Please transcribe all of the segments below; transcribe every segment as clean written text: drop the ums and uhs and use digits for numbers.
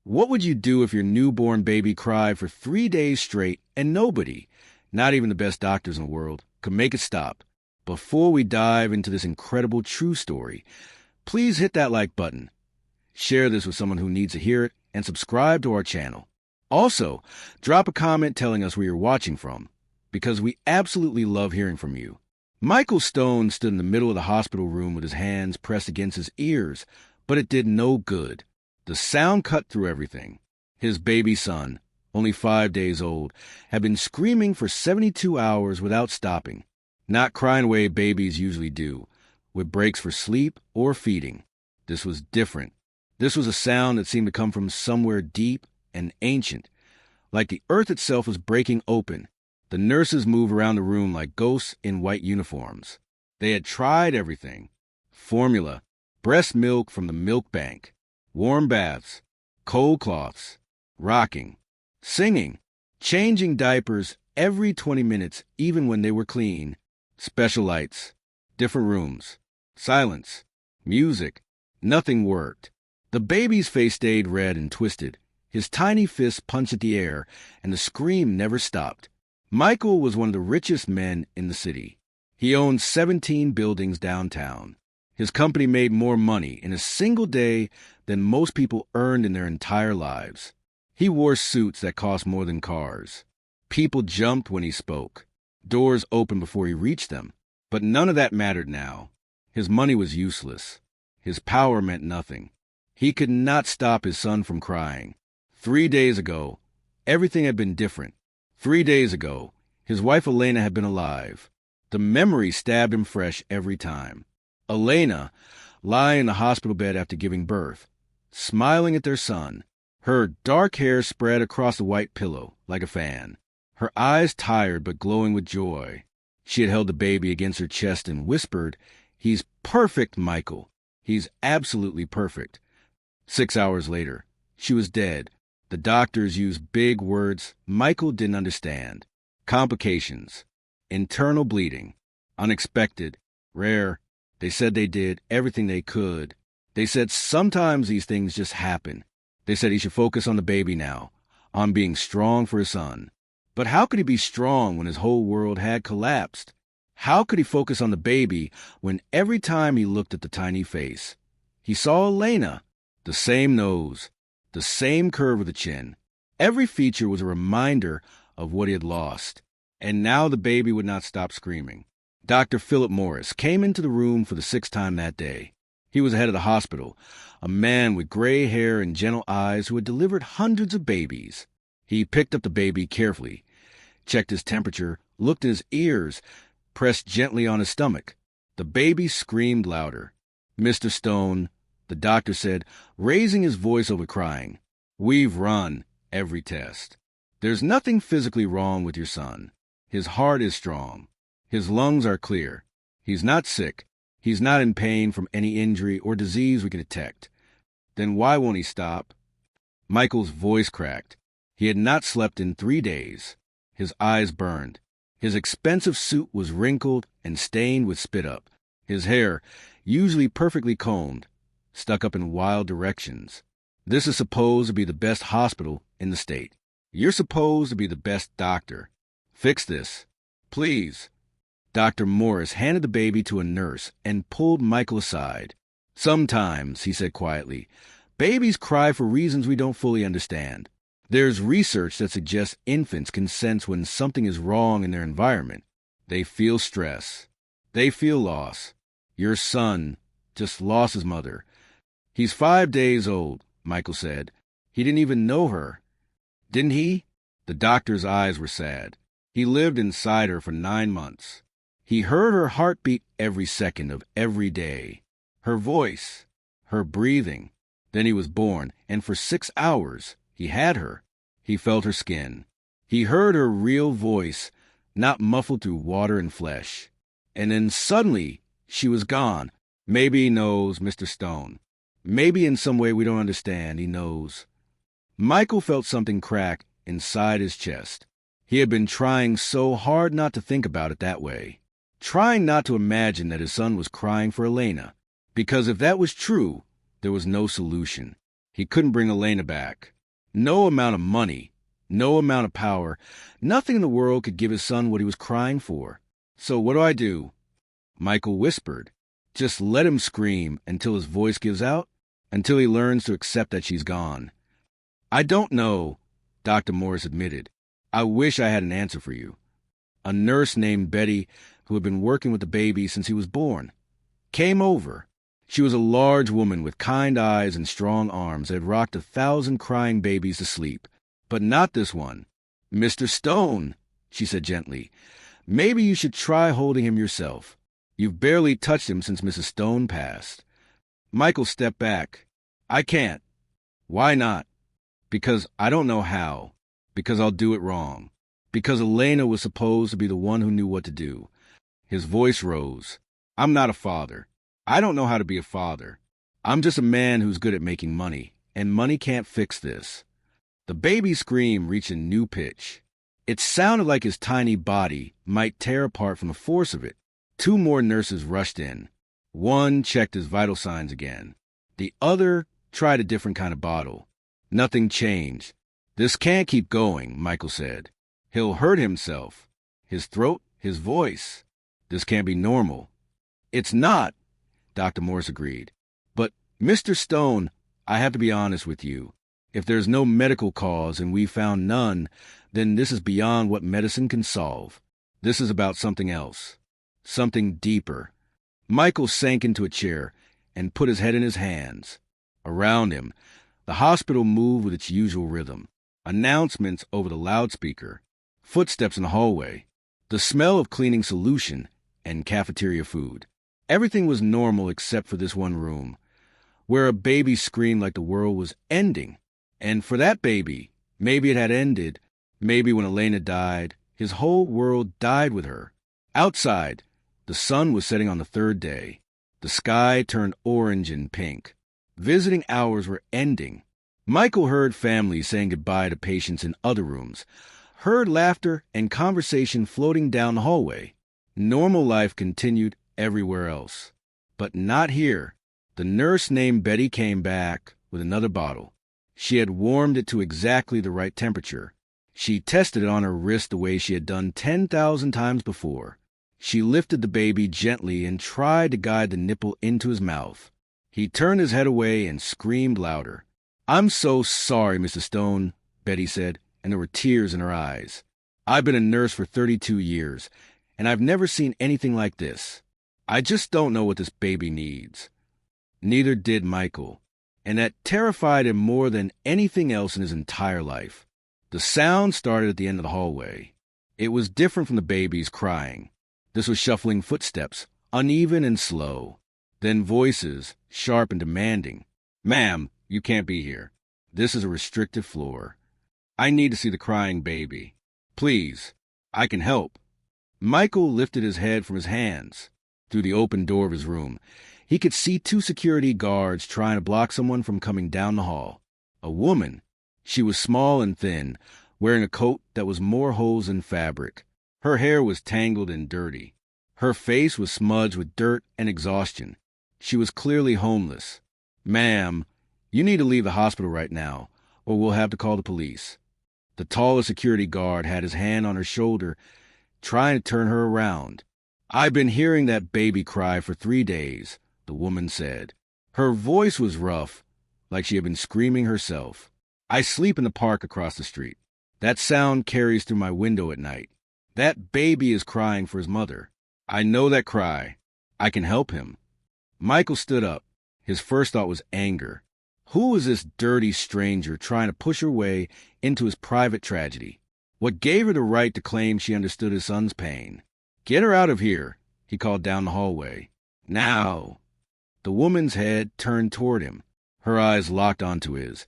What would you do if your newborn baby cried for 3 days straight and nobody, not even the best doctors in the world, could make it stop? Before we dive into this incredible true story, please hit that like button, share this with someone who needs to hear it, and subscribe to our channel. Also, drop a comment telling us where you're watching from, because we absolutely love hearing from you. Michael Stone stood in the middle of the hospital room with his hands pressed against his ears, but it did no good. The sound cut through everything. His baby son, only 5 days old, had been screaming for 72 hours without stopping, not crying the way babies usually do, with breaks for sleep or feeding. This was different. This was a sound that seemed to come from somewhere deep and ancient, like the earth itself was breaking open. The nurses moved around the room like ghosts in white uniforms. They had tried everything: formula, breast milk from the milk bank, warm baths, cold cloths, rocking, singing, changing diapers every 20 minutes, even when they were clean, special lights, different rooms, silence, music. Nothing worked. The baby's face stayed red and twisted. His tiny fist punched at the air, and the scream never stopped. Michael was one of the richest men in the city. He owned 17 buildings downtown. His company made more money in a single day than most people earned in their entire lives. He wore suits that cost more than cars. People jumped when he spoke. Doors opened before he reached them. But none of that mattered now. His money was useless. His power meant nothing. He could not stop his son from crying. 3 days ago, everything had been different. 3 days ago, his wife Elena had been alive. The memory stabbed him fresh every time. Elena, lying in the hospital bed after giving birth, smiling at their son, her dark hair spread across the white pillow like a fan, her eyes tired but glowing with joy. She had held the baby against her chest and whispered, "He's perfect, Michael. He's absolutely perfect." 6 hours later, she was dead. The doctors used big words Michael didn't understand. Complications, internal bleeding, unexpected, rare. They said they did everything they could. They said sometimes these things just happen. They said he should focus on the baby now, on being strong for his son. But how could he be strong when his whole world had collapsed? How could he focus on the baby when every time he looked at the tiny face, he saw Elena, the same nose, the same curve of the chin. Every feature was a reminder of what he had lost. And now the baby would not stop screaming. Dr. Philip Morris came into the room for the 6th time that day. He was the head of the hospital, a man with gray hair and gentle eyes who had delivered hundreds of babies. He picked up the baby carefully, checked his temperature, looked in his ears, pressed gently on his stomach. The baby screamed louder. "Mr. Stone," the doctor said, raising his voice over crying, "we've run every test. There's nothing physically wrong with your son. His heart is strong. His lungs are clear. He's not sick. He's not in pain from any injury or disease we can detect. Then why won't he stop?" Michael's voice cracked. He had not slept in 3 days. His eyes burned. His expensive suit was wrinkled and stained with spit up. His hair, usually perfectly combed, stuck up in wild directions. This is supposed to be the best hospital in the state. You're supposed to be the best doctor. Fix this, please. Dr. Morris handed the baby to a nurse and pulled Michael aside. "Sometimes," he said quietly, "babies cry for reasons we don't fully understand. There's research that suggests infants can sense when something is wrong in their environment. They feel stress. They feel loss. Your son just lost his mother. He's 5 days old," Michael said. "He didn't even know her. Didn't he?" The doctor's eyes were sad. He lived inside her for 9 months. He heard her heartbeat every second of every day, her voice, her breathing. Then he was born, and for 6 hours he had her. He felt her skin. He heard her real voice, not muffled through water and flesh. And then suddenly she was gone. Maybe he knows, Mr. Stone. Maybe in some way we don't understand, he knows. Michael felt something crack inside his chest. He had been trying so hard not to think about it that way. Trying not to imagine that his son was crying for Elena. Because if that was true, there was no solution. He couldn't bring Elena back. No amount of money, no amount of power, nothing in the world could give his son what he was crying for. So what do I do? Michael whispered. Just let him scream until his voice gives out, until he learns to accept that she's gone. I don't know, Dr. Morris admitted. I wish I had an answer for you. A nurse named Betty, who had been working with the baby since he was born, came over. She was a large woman with kind eyes and strong arms that had rocked 1,000 crying babies to sleep. But not this one. Mr. Stone, she said gently, maybe you should try holding him yourself. You've barely touched him since Mrs. Stone passed. Michael stepped back. I can't. Why not? Because I don't know how. Because I'll do it wrong. Because Elena was supposed to be the one who knew what to do. His voice rose. I'm not a father. I don't know how to be a father. I'm just a man who's good at making money, and money can't fix this. The baby's scream reached a new pitch. It sounded like his tiny body might tear apart from the force of it. 2 more nurses rushed in. One checked his vital signs again. The other tried a different kind of bottle. Nothing changed. This can't keep going, Michael said. He'll hurt himself. His throat, his voice. This can't be normal. It's not, Dr. Morris agreed. But, Mr. Stone, I have to be honest with you. If there's no medical cause and we've found none, then this is beyond what medicine can solve. This is about something else. Something deeper. Michael sank into a chair and put his head in his hands. Around him, the hospital moved with its usual rhythm. Announcements over the loudspeaker. Footsteps in the hallway. The smell of cleaning solution and cafeteria food. Everything was normal except for this one room, where a baby screamed like the world was ending. And for that baby, maybe it had ended. Maybe when Elena died, his whole world died with her. Outside, the sun was setting on the 3rd day. The sky turned orange and pink. Visiting hours were ending. Michael heard families saying goodbye to patients in other rooms, heard laughter and conversation floating down the hallway. Normal life continued everywhere else. But not here. The nurse named Betty came back with another bottle. She had warmed it to exactly the right temperature. She tested it on her wrist the way she had done 10,000 times before. She lifted the baby gently and tried to guide the nipple into his mouth. He turned his head away and screamed louder. I'm so sorry, Mrs. Stone, Betty said, and there were tears in her eyes. I've been a nurse for 32 years, and I've never seen anything like this. I just don't know what this baby needs. Neither did Michael, and that terrified him more than anything else in his entire life. The sound started at the end of the hallway. It was different from the baby's crying. This was shuffling footsteps, uneven and slow. Then voices, sharp and demanding. Ma'am, you can't be here. This is a restricted floor. I need to see the crying baby. Please, I can help. Michael lifted his head from his hands. Through the open door of his room, he could see 2 security guards trying to block someone from coming down the hall. A woman. She was small and thin, wearing a coat that was more holes than fabric. Her hair was tangled and dirty. Her face was smudged with dirt and exhaustion. She was clearly homeless. Ma'am, you need to leave the hospital right now, or we'll have to call the police. The tallest security guard had his hand on her shoulder, trying to turn her around. I've been hearing that baby cry for 3 days, the woman said. Her voice was rough, like she had been screaming herself. I sleep in the park across the street. That sound carries through my window at night. That baby is crying for his mother. I know that cry. I can help him. Michael stood up. His first thought was anger. Who was this dirty stranger trying to push her way into his private tragedy? What gave her the right to claim she understood his son's pain? Get her out of here, he called down the hallway. Now. The woman's head turned toward him. Her eyes locked onto his,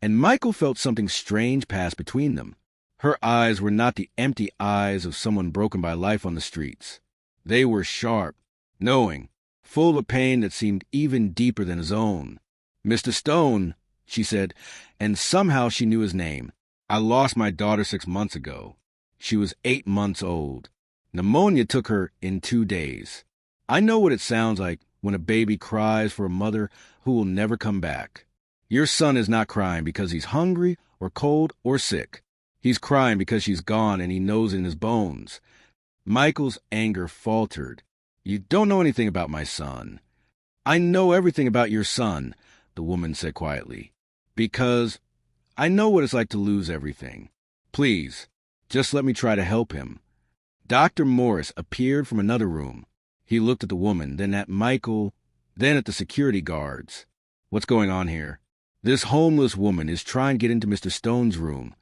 and Michael felt something strange pass between them. Her eyes were not the empty eyes of someone broken by life on the streets. They were sharp, knowing, full of a pain that seemed even deeper than his own. Mr. Stone, she said, and somehow she knew his name. I lost my daughter 6 months ago. She was 8 months old. Pneumonia took her in 2 days. I know what it sounds like when a baby cries for a mother who will never come back. Your son is not crying because he's hungry or cold or sick. He's crying because she's gone and he knows it in his bones. Michael's anger faltered. You don't know anything about my son. I know everything about your son, the woman said quietly, because I know what it's like to lose everything. Please, just let me try to help him. Dr. Morris appeared from another room. He looked at the woman, then at Michael, then at the security guards. What's going on here? This homeless woman is trying to get into Mr. Stone's room,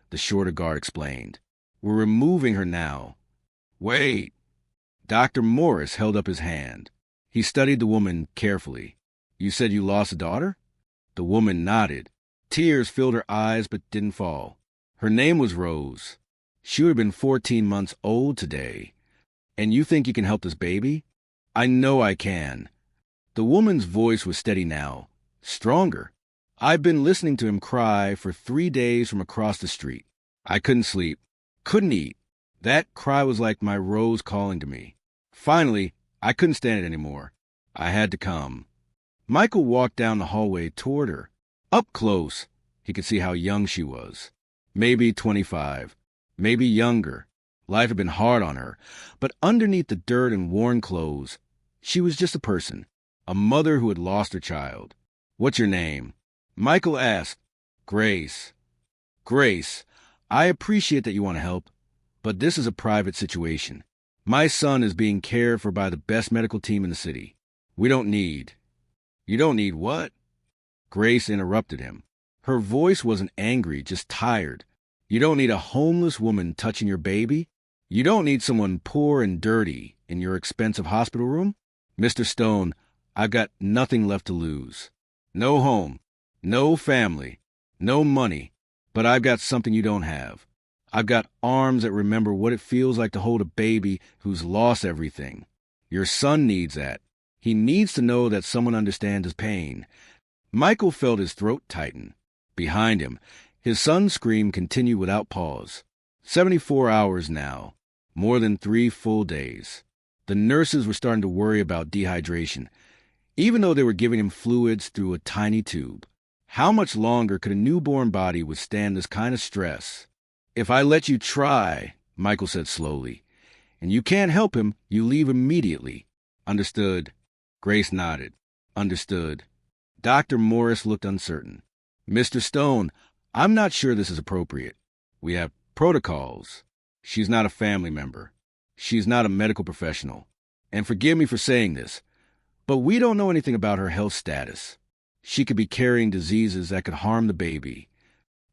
the shorter guard explained. We're removing her now. Wait. Dr. Morris held up his hand. He studied the woman carefully. You said you lost a daughter? The woman nodded. Tears filled her eyes but didn't fall. Her name was Rose. She would have been 14 months old today. And you think you can help this baby? I know I can. The woman's voice was steady now, stronger. I've been listening to him cry for 3 days from across the street. I couldn't sleep, couldn't eat. That cry was like my Rose calling to me. Finally, I couldn't stand it anymore. I had to come. Michael walked down the hallway toward her. Up close, he could see how young she was. Maybe 25, maybe younger. Life had been hard on her, but underneath the dirt and worn clothes, she was just a person, a mother who had lost her child. What's your name? Michael asked. Grace. Grace, I appreciate that you want to help, but this is a private situation. My son is being cared for by the best medical team in the city. We don't need... You don't need what? Grace interrupted him. Her voice wasn't angry, just tired. You don't need a homeless woman touching your baby? You don't need someone poor and dirty in your expensive hospital room? Mr. Stone, I've got nothing left to lose. No home, no family, no money, but I've got something you don't have. I've got arms that remember what it feels like to hold a baby who's lost everything. Your son needs that. He needs to know that someone understands his pain. Michael felt his throat tighten. Behind him, his son's scream continued without pause. 74 hours now, more than 3 full days. The nurses were starting to worry about dehydration, even though they were giving him fluids through a tiny tube. How much longer could a newborn body withstand this kind of stress? If I let you try, Michael said slowly, and you can't help him, you leave immediately. Understood. Grace nodded. Understood. Dr. Morris looked uncertain. Mr. Stone, I'm not sure this is appropriate. We have protocols. She's not a family member. She's not a medical professional. And forgive me for saying this, but we don't know anything about her health status. She could be carrying diseases that could harm the baby.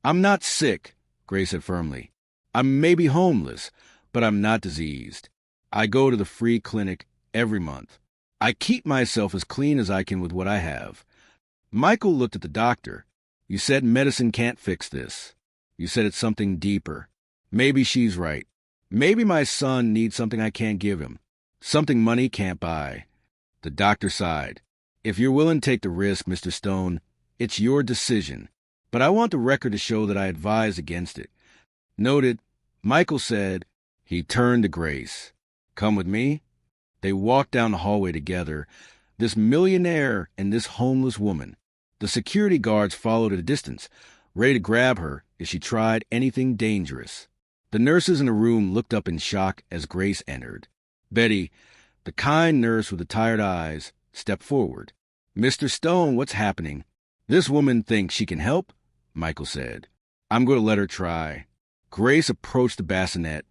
I'm not sick, Grace said firmly. I may be homeless, but I'm not diseased. I go to the free clinic every month. I keep myself as clean as I can with what I have. Michael looked at the doctor. You said medicine can't fix this. You said it's something deeper. Maybe she's right. Maybe my son needs something I can't give him. Something money can't buy. The doctor sighed. If you're willing to take the risk, Mr. Stone, it's your decision. But I want the record to show that I advised against it. Noted, Michael said. He turned to Grace. Come with me? They walked down the hallway together, this millionaire and this homeless woman. The security guards followed at a distance, ready to grab her if she tried anything dangerous. The nurses in the room looked up in shock as Grace entered. Betty, the kind nurse with the tired eyes, stepped forward. Mr. Stone, what's happening? This woman thinks she can help, Michael said. I'm going to let her try. Grace approached the bassinet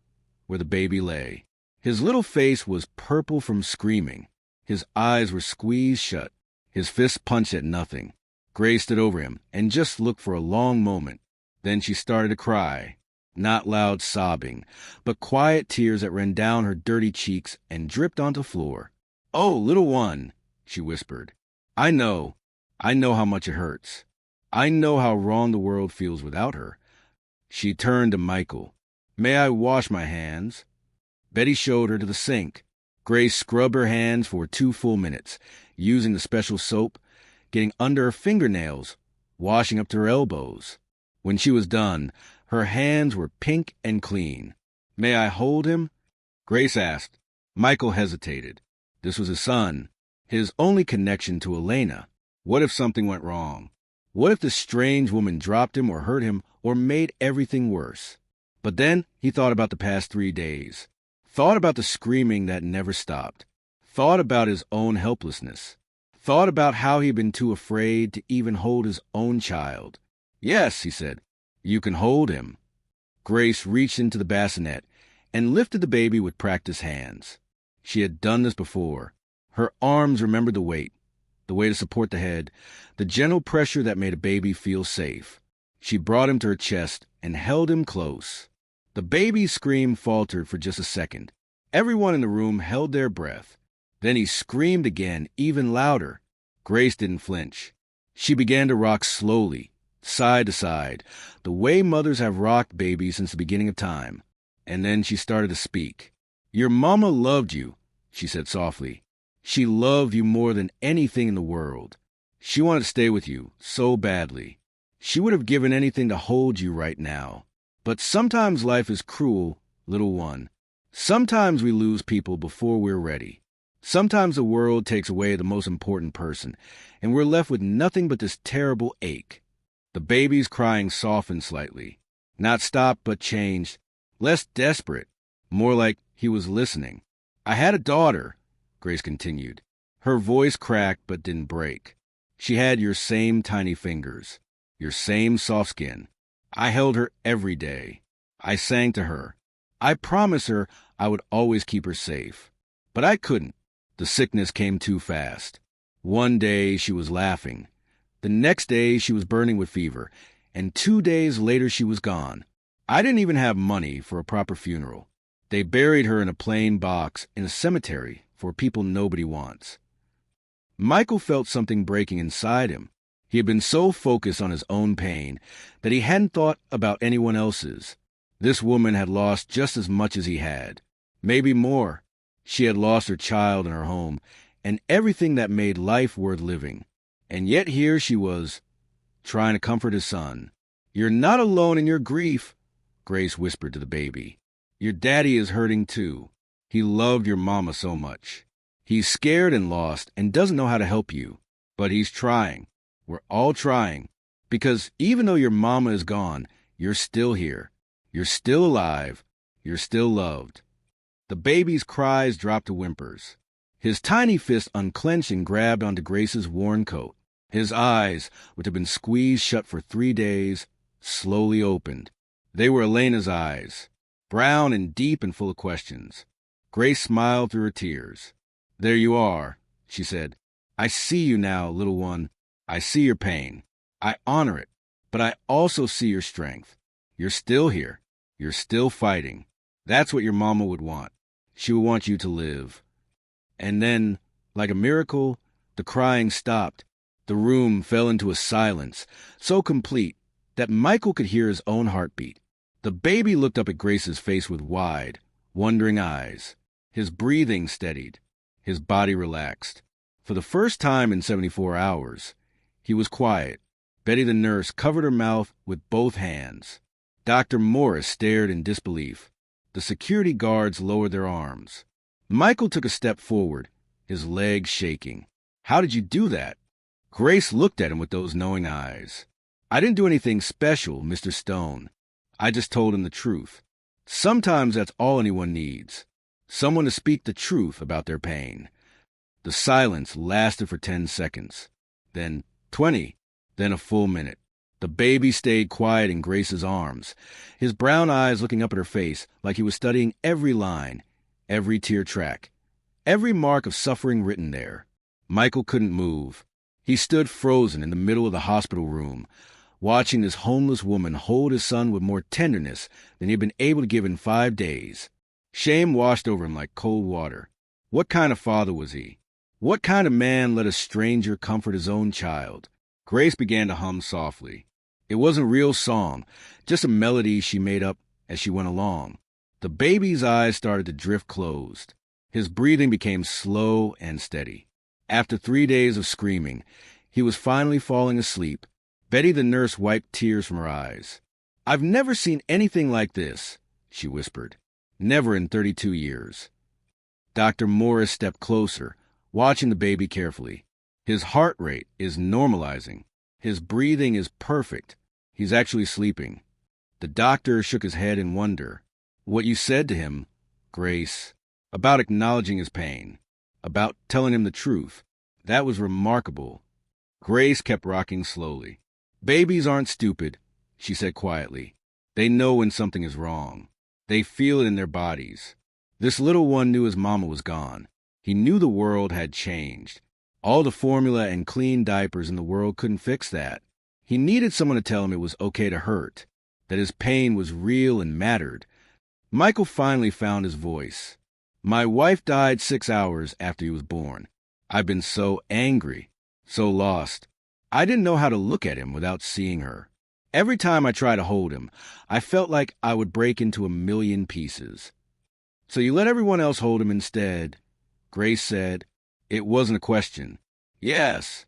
where the baby lay. His little face was purple from screaming. His eyes were squeezed shut. His fists punched at nothing. Grace stood over him and just looked for a long moment. Then she started to cry. Not loud sobbing, but quiet tears that ran down her dirty cheeks and dripped onto the floor. Oh, little one, she whispered. I know how much it hurts. I know how wrong the world feels without her. She turned to Michael. May I wash my hands? Betty showed her to the sink. Grace scrubbed her hands for 2 full minutes, using the special soap, getting under her fingernails, washing up to her elbows. When she was done, her hands were pink and clean. May I hold him? Grace asked. Michael hesitated. This was his son, his only connection to Elena. What if something went wrong? What if the strange woman dropped him or hurt him or made everything worse? But then he thought about the past 3 days, thought about the screaming that never stopped, thought about his own helplessness, thought about how he'd been too afraid to even hold his own child. Yes, he said, you can hold him. Grace reached into the bassinet and lifted the baby with practiced hands. She had done this before. Her arms remembered the weight to support the head, the gentle pressure that made a baby feel safe. She brought him to her chest and held him close. The baby's scream faltered for just a second. Everyone in the room held their breath. Then he screamed again, even louder. Grace didn't flinch. She began to rock slowly, side to side, the way mothers have rocked babies since the beginning of time. And then she started to speak. Your mama loved you, she said softly. She loved you more than anything in the world. She wanted to stay with you so badly. She would have given anything to hold you right now. But sometimes life is cruel, little one. Sometimes we lose people before we're ready. Sometimes the world takes away the most important person, and we're left with nothing but this terrible ache. The baby's crying softened slightly. Not stopped, but changed. Less desperate. More like he was listening. I had a daughter, Grace continued. Her voice cracked but didn't break. She had your same tiny fingers, your same soft skin. I held her every day. I sang to her. I promised her I would always keep her safe. But I couldn't. The sickness came too fast. One day she was laughing. The next day she was burning with fever. And 2 days later she was gone. I didn't even have money for a proper funeral. They buried her in a plain box in a cemetery for people nobody wants. Michael felt something breaking inside him. He had been so focused on his own pain that he hadn't thought about anyone else's. This woman had lost just as much as he had, maybe more. She had lost her child and her home, and everything that made life worth living. And yet here she was, trying to comfort his son. You're not alone in your grief, Grace whispered to the baby. Your daddy is hurting too. He loved your mama so much. He's scared and lost and doesn't know how to help you. But he's trying. We're all trying. Because even though your mama is gone, you're still here. You're still alive. You're still loved. The baby's cries dropped to whimpers. His tiny fist unclenched and grabbed onto Grace's worn coat. His eyes, which had been squeezed shut for 3 days, slowly opened. They were Elena's eyes, brown and deep and full of questions. Grace smiled through her tears. There you are, she said. I see you now, little one. I see your pain. I honor it, but I also see your strength. You're still here. You're still fighting. That's what your mama would want. She would want you to live. And then, like a miracle, the crying stopped. The room fell into a silence so complete that Michael could hear his own heartbeat. The baby looked up at Grace's face with wide, wondering eyes. His breathing steadied. His body relaxed. For the first time in 74 hours, he was quiet. Betty the nurse covered her mouth with both hands. Dr. Morris stared in disbelief. The security guards lowered their arms. Michael took a step forward, his legs shaking. How did you do that? Grace looked at him with those knowing eyes. I didn't do anything special, Mr. Stone. I just told him the truth. Sometimes that's all anyone needs. Someone to speak the truth about their pain. The silence lasted for 10 seconds. Then 20. Then a full minute. The baby stayed quiet in Grace's arms, his brown eyes looking up at her face like he was studying every line, every tear track, every mark of suffering written there. Michael couldn't move. He stood frozen in the middle of the hospital room, watching this homeless woman hold his son with more tenderness than he had been able to give in 5 days. Shame washed over him like cold water. What kind of father was he? What kind of man let a stranger comfort his own child? Grace began to hum softly. It wasn't a real song, just a melody she made up as she went along. The baby's eyes started to drift closed. His breathing became slow and steady. After 3 days of screaming, he was finally falling asleep. Betty the nurse wiped tears from her eyes. I've never seen anything like this, she whispered. Never in 32 years. Dr. Morris stepped closer, watching the baby carefully. His heart rate is normalizing. His breathing is perfect. He's actually sleeping." The doctor shook his head in wonder. "What you said to him, Grace, about acknowledging his pain, about telling him the truth, that was remarkable." Grace kept rocking slowly. "Babies aren't stupid," she said quietly. "They know when something is wrong. They feel it in their bodies. This little one knew his mama was gone. He knew the world had changed. All the formula and clean diapers in the world couldn't fix that. He needed someone to tell him it was okay to hurt, that his pain was real and mattered." Michael finally found his voice. "My wife died 6 hours after he was born. I've been so angry, so lost. I didn't know how to look at him without seeing her. Every time I tried to hold him, I felt like I would break into a million pieces." "So you let everyone else hold him instead?" Grace said. It wasn't a question. "Yes."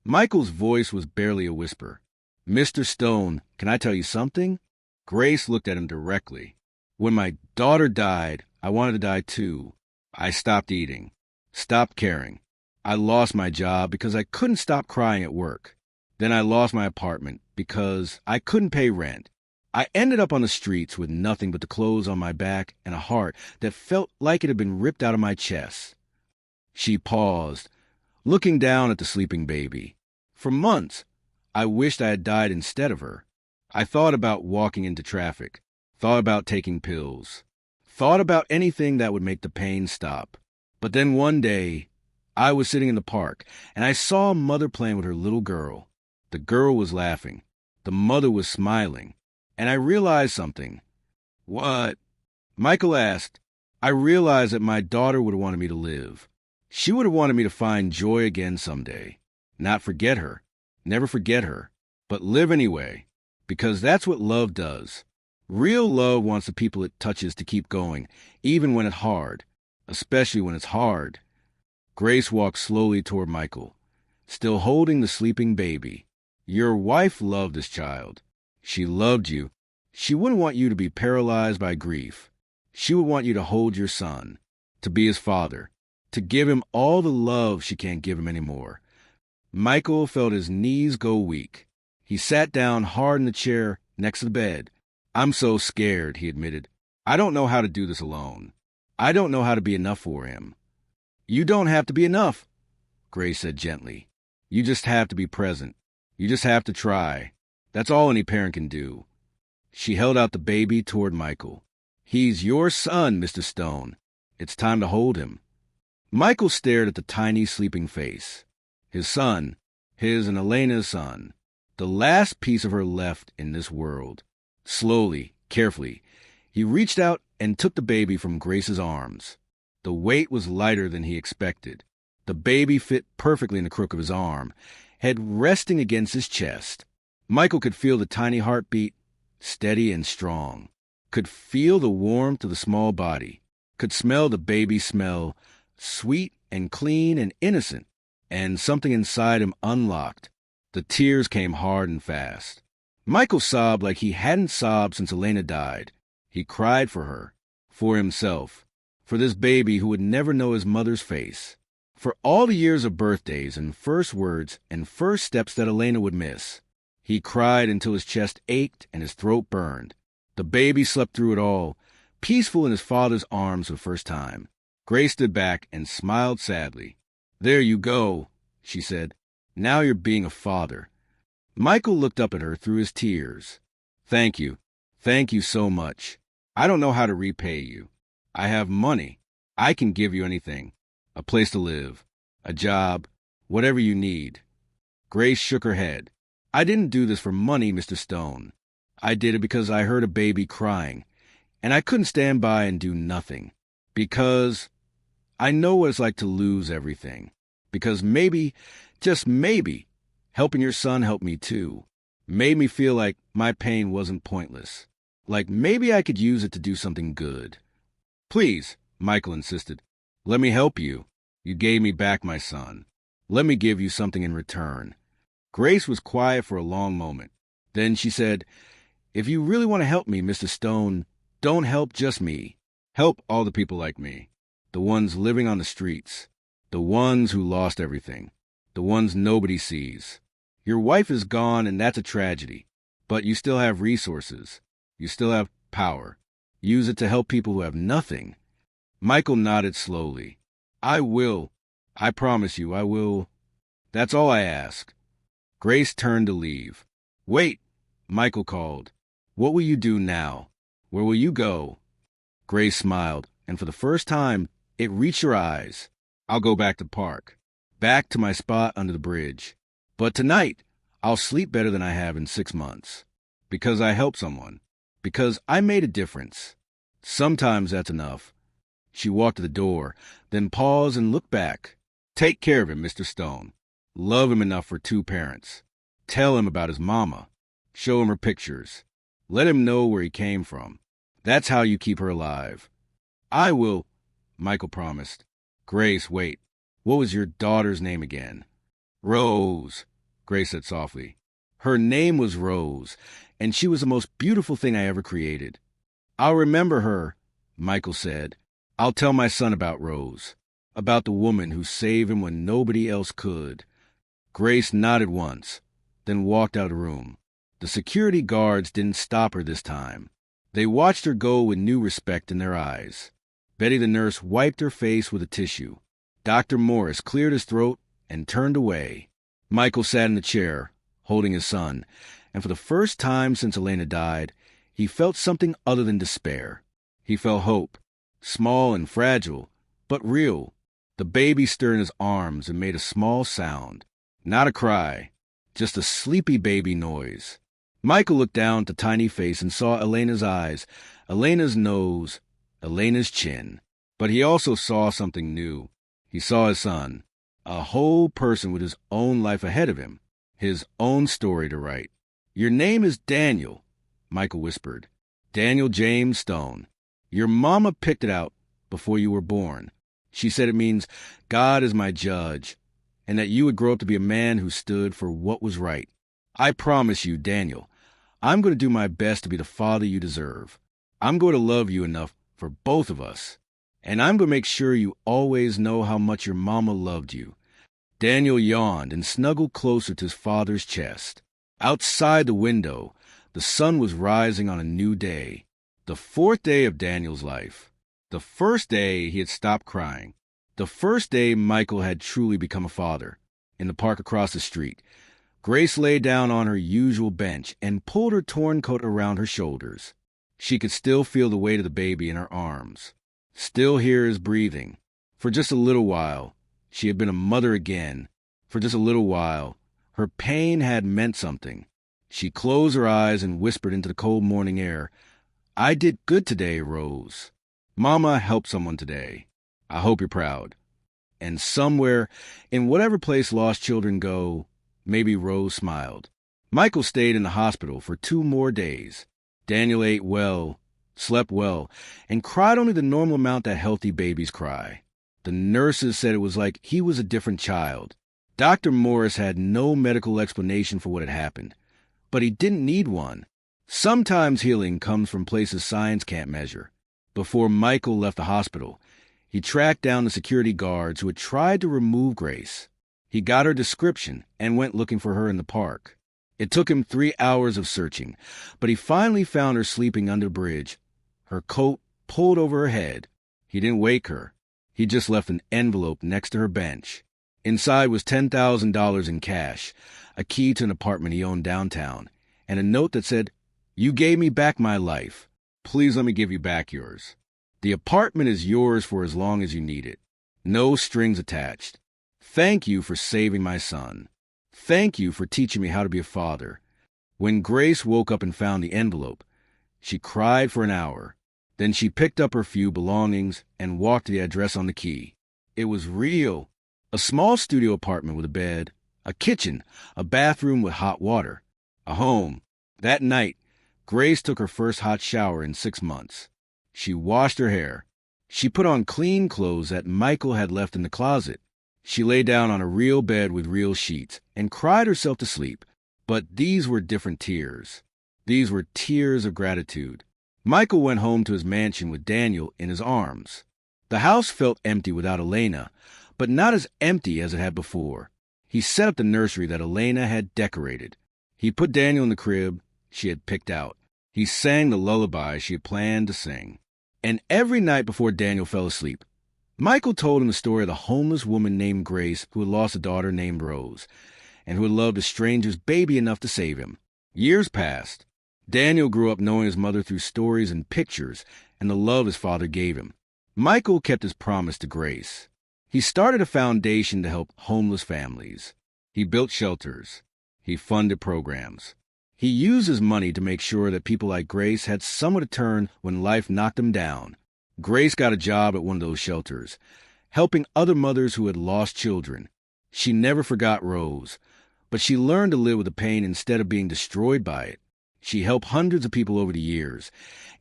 Michael's voice was barely a whisper. "Mr. Stone, can I tell you something?" Grace looked at him directly. "When my daughter died, I wanted to die too. I stopped eating, stopped caring. I lost my job because I couldn't stop crying at work. Then I lost my apartment because I couldn't pay rent. I ended up on the streets with nothing but the clothes on my back and a heart that felt like it had been ripped out of my chest." She paused, looking down at the sleeping baby. "For months, I wished I had died instead of her. I thought about walking into traffic, thought about taking pills, thought about anything that would make the pain stop. But then one day, I was sitting in the park, and I saw a mother playing with her little girl. The girl was laughing. The mother was smiling. And I realized something." "What?" Michael asked. "I realized that my daughter would have wanted me to live. She would have wanted me to find joy again someday. Not forget her. Never forget her. But live anyway. Because that's what love does. Real love wants the people it touches to keep going, even when it's hard. Especially when it's hard." Grace walked slowly toward Michael, still holding the sleeping baby. "Your wife loved this child. She loved you. She wouldn't want you to be paralyzed by grief. She would want you to hold your son, to be his father, to give him all the love she can't give him anymore." Michael felt his knees go weak. He sat down hard in the chair next to the bed. "I'm so scared," he admitted. "I don't know how to do this alone. I don't know how to be enough for him." "You don't have to be enough," Grace said gently. "You just have to be present. You just have to try. That's all any parent can do." She held out the baby toward Michael. "He's your son, Mr. Stone. It's time to hold him." Michael stared at the tiny sleeping face. His son, his and Elena's son, the last piece of her left in this world. Slowly, carefully, he reached out and took the baby from Grace's arms. The weight was lighter than he expected. The baby fit perfectly in the crook of his arm, head resting against his chest. Michael could feel the tiny heartbeat, steady and strong, could feel the warmth of the small body, could smell the baby smell, sweet and clean and innocent, and something inside him unlocked. The tears came hard and fast. Michael sobbed like he hadn't sobbed since Elena died. He cried for her, for himself, for this baby who would never know his mother's face, for all the years of birthdays and first words and first steps that Elena would miss. He cried until his chest ached and his throat burned. The baby slept through it all, peaceful in his father's arms for the first time. Grace stood back and smiled sadly. "There you go," she said. "Now you're being a father." Michael looked up at her through his tears. "Thank you. Thank you so much. I don't know how to repay you. I have money. I can give you anything. A place to live, a job, whatever you need." Grace shook her head. "I didn't do this for money, Mr. Stone. I did it because I heard a baby crying, and I couldn't stand by and do nothing. Because I know what it's like to lose everything. Because maybe, just maybe, helping your son helped me too. Made me feel like my pain wasn't pointless. Like maybe I could use it to do something good." "Please," Michael insisted, "let me help you. You gave me back my son. Let me give you something in return." Grace was quiet for a long moment. Then she said, "If you really want to help me, Mr. Stone, don't help just me. Help all the people like me. The ones living on the streets. The ones who lost everything. The ones nobody sees. Your wife is gone, and that's a tragedy. But you still have resources. You still have power. Use it to help people who have nothing. Michael nodded slowly. I will. I promise you, I will. That's all I ask. Grace turned to leave. Wait, Michael called. What will you do now? Where will you go? Grace smiled, and for the first time, it reached her eyes. I'll go back to the park. Back to my spot under the bridge. But tonight, I'll sleep better than I have in 6 months. Because I helped someone. Because I made a difference. Sometimes that's enough. She walked to the door, then paused and looked back. Take care of him, Mr. Stone. Love him enough for 2 parents. Tell him about his mama. Show him her pictures. Let him know where he came from. That's how you keep her alive. I will, Michael promised. Grace, wait. What was your daughter's name again? Rose, Grace said softly. Her name was Rose, and she was the most beautiful thing I ever created. I'll remember her, Michael said. I'll tell my son about Rose, about the woman who saved him when nobody else could. Grace nodded once, then walked out of the room. The security guards didn't stop her this time. They watched her go with new respect in their eyes. Betty the nurse wiped her face with a tissue. Dr. Morris cleared his throat and turned away. Michael sat in the chair, holding his son, and for the first time since Elena died, he felt something other than despair. He felt hope, small and fragile, but real. The baby stirred in his arms and made a small sound. Not a cry, just a sleepy baby noise. Michael looked down at the tiny face and saw Elena's eyes, Elena's nose, Elena's chin. But he also saw something new. He saw his son, a whole person with his own life ahead of him, his own story to write. Your name is Daniel, Michael whispered. Daniel James Stone. Your mama picked it out before you were born. She said it means God is my judge, and that you would grow up to be a man who stood for what was right. I promise you, Daniel, I'm going to do my best to be the father you deserve. I'm going to love you enough for both of us. And I'm going to make sure you always know how much your mama loved you. Daniel yawned and snuggled closer to his father's chest. Outside the window, the sun was rising on a new day. The 4th day of Daniel's life. The first day he had stopped crying. The first day Michael had truly become a father. In the park across the street, Grace lay down on her usual bench and pulled her torn coat around her shoulders. She could still feel the weight of the baby in her arms. Still hear his breathing. For just a little while, she had been a mother again. For just a little while, her pain had meant something. She closed her eyes and whispered into the cold morning air, I did good today, Rose. Mama helped someone today. I hope you're proud. And somewhere, in whatever place lost children go, maybe Rose smiled. Michael stayed in the hospital for 2 more days. Daniel ate well, slept well, and cried only the normal amount that healthy babies cry. The nurses said it was like he was a different child. Dr. Morris had no medical explanation for what had happened, but he didn't need one. Sometimes healing comes from places science can't measure. Before Michael left the hospital, he tracked down the security guards who had tried to remove Grace. He got her description and went looking for her in the park. It took him 3 hours of searching, but he finally found her sleeping under the bridge, her coat pulled over her head. He didn't wake her. He just left an envelope next to her bench. Inside was $10,000 in cash, a key to an apartment he owned downtown, and a note that said, You gave me back my life. Please let me give you back yours. The apartment is yours for as long as you need it. No strings attached. Thank you for saving my son. Thank you for teaching me how to be a father. When Grace woke up and found the envelope, she cried for an hour. Then she picked up her few belongings and walked to the address on the key. It was real. A small studio apartment with a bed, a kitchen, a bathroom with hot water, a home. That night, Grace took her first hot shower in 6 months. She washed her hair. She put on clean clothes that Michael had left in the closet. She lay down on a real bed with real sheets and cried herself to sleep. But these were different tears. These were tears of gratitude. Michael went home to his mansion with Daniel in his arms. The house felt empty without Elena, but not as empty as it had before. He set up the nursery that Elena had decorated. He put Daniel in the crib she had picked out. He sang the lullaby she had planned to sing. And every night before Daniel fell asleep, Michael told him the story of the homeless woman named Grace who had lost a daughter named Rose, and who had loved a stranger's baby enough to save him. Years passed. Daniel grew up knowing his mother through stories and pictures and the love his father gave him. Michael kept his promise to Grace. He started a foundation to help homeless families. He built shelters. He funded programs. He used his money to make sure that people like Grace had somewhere to turn when life knocked them down. Grace got a job at one of those shelters, helping other mothers who had lost children. She never forgot Rose, but she learned to live with the pain instead of being destroyed by it. She helped hundreds of people over the years,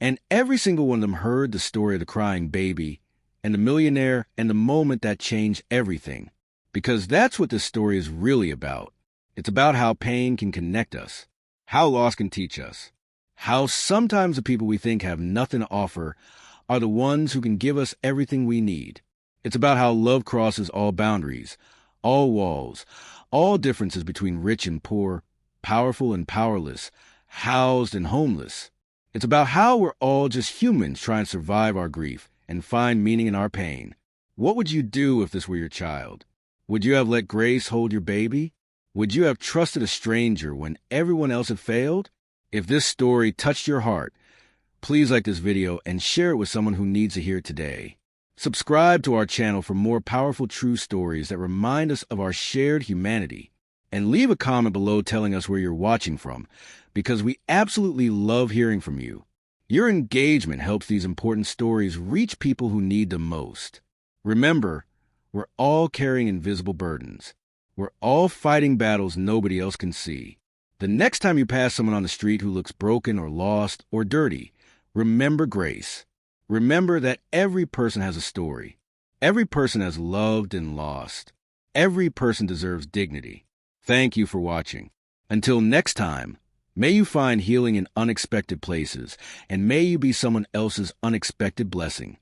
and every single one of them heard the story of the crying baby and the millionaire and the moment that changed everything. Because that's what this story is really about. It's about how pain can connect us, how loss can teach us, how sometimes the people we think have nothing to offer are the ones who can give us everything we need. It's about how love crosses all boundaries, all walls, all differences between rich and poor, powerful and powerless, housed and homeless. It's about how we're all just humans trying to survive our grief and find meaning in our pain. What would you do if this were your child? Would you have let Grace hold your baby? Would you have trusted a stranger when everyone else had failed? If this story touched your heart, please like this video and share it with someone who needs to hear it today. Subscribe to our channel for more powerful true stories that remind us of our shared humanity. And leave a comment below telling us where you're watching from, because we absolutely love hearing from you. Your engagement helps these important stories reach people who need them most. Remember, we're all carrying invisible burdens. We're all fighting battles nobody else can see. The next time you pass someone on the street who looks broken or lost or dirty, remember Grace. Remember that every person has a story. Every person has loved and lost. Every person deserves dignity. Thank you for watching. Until next time, may you find healing in unexpected places, and may you be someone else's unexpected blessing.